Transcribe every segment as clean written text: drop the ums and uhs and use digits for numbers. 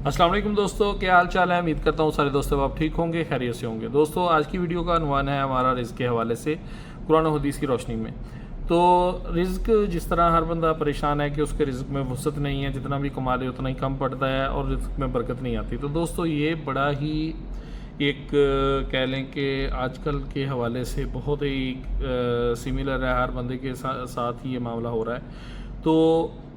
अस्सलाम वालेकुम दोस्तों, क्या हाल चाल है। उम्मीद करता हूँ सारे दोस्तों आप ठीक होंगे, खैरियत से होंगे। दोस्तों आज की वीडियो का अनवान है हमारा रिज़्क के हवाले से कुरान और हदीस की रोशनी में। तो रिज़्क, जिस तरह हर बंदा परेशान है कि उसके रिज़्क में वसअत नहीं है, जितना भी कमा ले उतना ही कम पड़ता है और रिज़्क में बरकत नहीं आती। तो दोस्तों ये बड़ा ही एक कह लें कि आजकल के हवाले से बहुत ही सिमिलर है, हर बंदे के साथ ही ये मामला हो रहा है। तो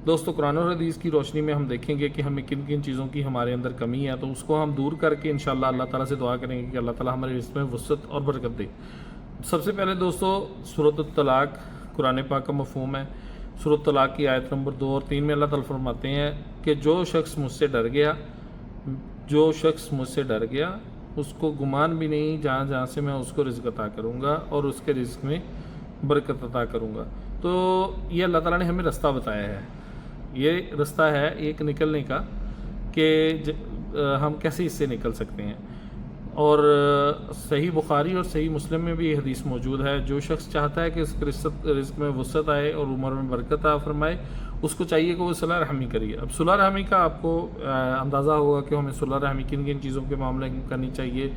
दोस्तों कुरान और हदीस की रोशनी में हम देखेंगे कि हमें किन किन चीज़ों की हमारे अंदर कमी है, तो उसको हम दूर करके इंशाअल्लाह अल्लाह ताला से दुआ करेंगे कि अल्लाह ताला हमारे रिज़्क में वसअत और बरकत दे। सबसे पहले दोस्तों सूरत तलाक कुरान पाक का मफ़हूम है। सूरत तलाक की आयत नंबर 2 और 3 में अल्लाह ताला फरमाते हैं कि जो शख्स मुझसे डर गया उसको गुमान भी नहीं जहाँ जहाँ से मैं उसको रिज़्क अता करूँगा और उसके रिज़्क में बरकत अता करूँगा। तो ये अल्लाह ताला ने हमें रास्ता बताया है। ये रास्ता है एक निकलने का कि हम कैसे इससे निकल सकते हैं। और सही बुखारी और सही मुस्लिम में भी ये हदीस मौजूद है। जो शख्स चाहता है कि उसके रिज़्क में वसअत आए और उम्र में बरकत आ फरमाए, उसको चाहिए कि वो सुलह रहमी करिए। अब सुलह रहमी का आपको अंदाज़ा होगा कि हमें सुलह रहमी किन किन चीज़ों के मामले में करनी चाहिए,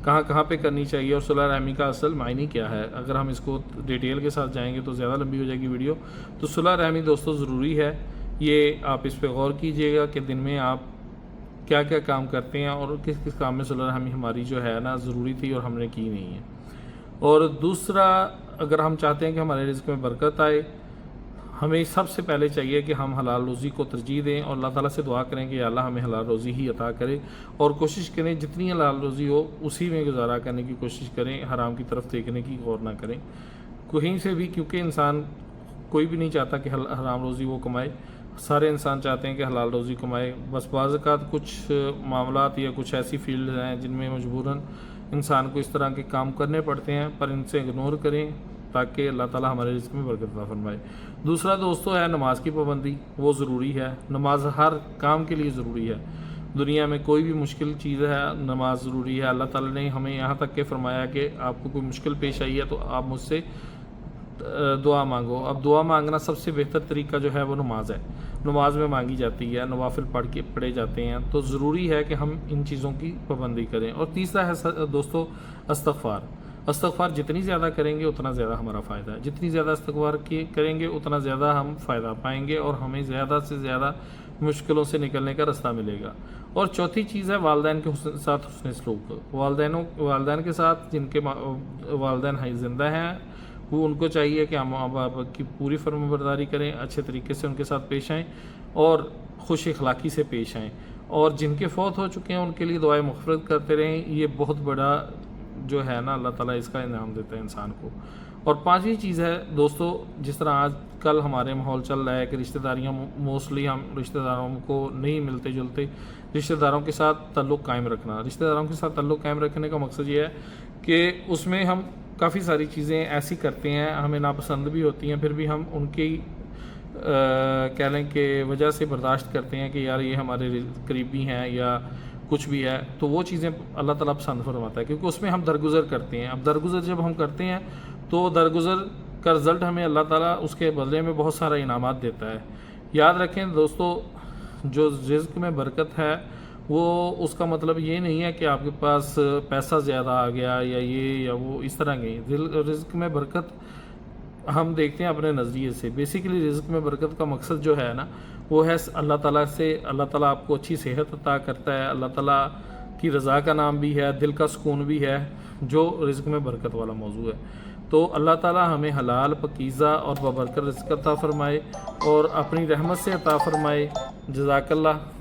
कहाँ कहाँ पे करनी चाहिए और सुलह रहमी का असल मायने क्या है। अगर हम इसको डिटेल के साथ जाएंगे तो ज़्यादा लंबी हो जाएगी वीडियो। तो सुलह रहमी दोस्तों ज़रूरी है। ये आप इस पर गौर कीजिएगा कि दिन में आप क्या क्या काम करते हैं और किस किस काम में सुलह रहमी हमारी जो है ना ज़रूरी थी और हमने की नहीं है। और दूसरा, अगर हम चाहते हैं कि हमारे रिज़्क में बरकत आए, हमें सबसे पहले चाहिए कि हम हलाल रोज़ी को तरजीह दें और अल्लाह ताला से दुआ करें कि अल्लाह हमें हलाल रोज़ी ही अता करे और कोशिश करें जितनी हलाल रोज़ी हो उसी में गुजारा करने की कोशिश करें, हराम की तरफ देखने की गौर ना करें कहीं से भी, क्योंकि इंसान कोई भी नहीं चाहता कि हराम रोज़ी वो कमाए। सारे इंसान चाहते हैं कि हलाल रोज़ी कमाए। बस बाज़ कुछ मामलात या कुछ ऐसी फील्ड हैं जिनमें मजबूरन इंसान को इस तरह के काम करने पड़ते हैं, पर इनसे इग्नोर करें ताकि अल्लाह ताला हमारे रिज़्क में बरकत अता फरमाए। दूसरा दोस्तों है नमाज की पाबंदी। वो ज़रूरी है। नमाज हर काम के लिए ज़रूरी है। दुनिया में कोई भी मुश्किल चीज़ है, नमाज ज़रूरी है। अल्लाह ताला ने हमें यहाँ तक के फरमाया कि आपको कोई मुश्किल पेश आई है तो आप मुझसे दुआ मांगो। अब दुआ मांगना सबसे बेहतर तरीका जो है वो नमाज है। नमाज में मांगी जाती है, नवाफिल पढ़े जाते हैं। तो ज़रूरी है कि हम इन चीज़ों की पाबंदी करें। और तीसरा है दोस्तों इस्तग़फ़ार जितनी ज़्यादा करेंगे उतना ज़्यादा हमारा फ़ायदा है। जितनी ज़्यादा इस्तग़फ़ार करेंगे उतना ज़्यादा हम फ़ायदा पाएंगे और हमें ज़्यादा से ज़्यादा मुश्किलों से निकलने का रास्ता मिलेगा। और चौथी चीज़ है वालदैन के साथ हुस्न सलूक। वालदैन के साथ जिनके वालदैन ज़िंदा हैं वो उनको चाहिए कि हम माँ बाप की पूरी फर्माबरदारी करें, अच्छे तरीके से उनके साथ पेश आएँ और खुश अखलाक़ी से पेश आएँ। और जिनके फ़ौत हो चुके हैं उनके लिए दुआए मग़फ़िरत करते रहें। ये बहुत बड़ा जो है ना अल्लाह ताला इसका इनाम देता है इंसान को। और पांचवी चीज़ है दोस्तों, जिस तरह आजकल हमारे माहौल चल रहा है कि रिश्तेदारियाँ मोस्टली हम रिश्तेदारों को नहीं मिलते जुलते, रिश्तेदारों के साथ ताल्लुक़ कायम रखना। रिश्तेदारों के साथ ताल्लुक़ कायम रखने का मकसद ये है कि उसमें हम काफ़ी सारी चीज़ें ऐसी करते हैं, हमें नापसंद भी होती हैं, फिर भी हम उनकी कह लें कि वजह से बर्दाश्त करते हैं कि यार ये हमारे करीबी हैं या कुछ भी है। तो वो चीज़ें अल्लाह ताला पसंद फरमाता है क्योंकि उसमें हम दरगुज़र करते हैं। अब दरगुज़र जब हम करते हैं तो दरगुज़र का रिज़ल्ट हमें अल्लाह ताला उसके बदले में बहुत सारा इनामात देता है। याद रखें दोस्तों, जो रिज़्क में बरकत है वो उसका मतलब ये नहीं है कि आपके पास पैसा ज़्यादा आ गया या ये या वो, इस तरह की। रिज़्क में बरकत हम देखते हैं अपने नज़रिए से। बेसिकली रिज़्क में बरकत का मकसद जो है ना वो है अल्लाह ताला से, अल्लाह ताला आपको अच्छी सेहत अता करता है। अल्लाह ताला की रज़ा का नाम भी है, दिल का सुकून भी है, जो रिज़्क में बरकत वाला मौजू है। तो अल्लाह ताला हमें हलाल पकीज़ा और बबरकत रिज़्क अता फ़रमाए और अपनी रहमत से अता फ़रमाए। जज़ाकल्लाह।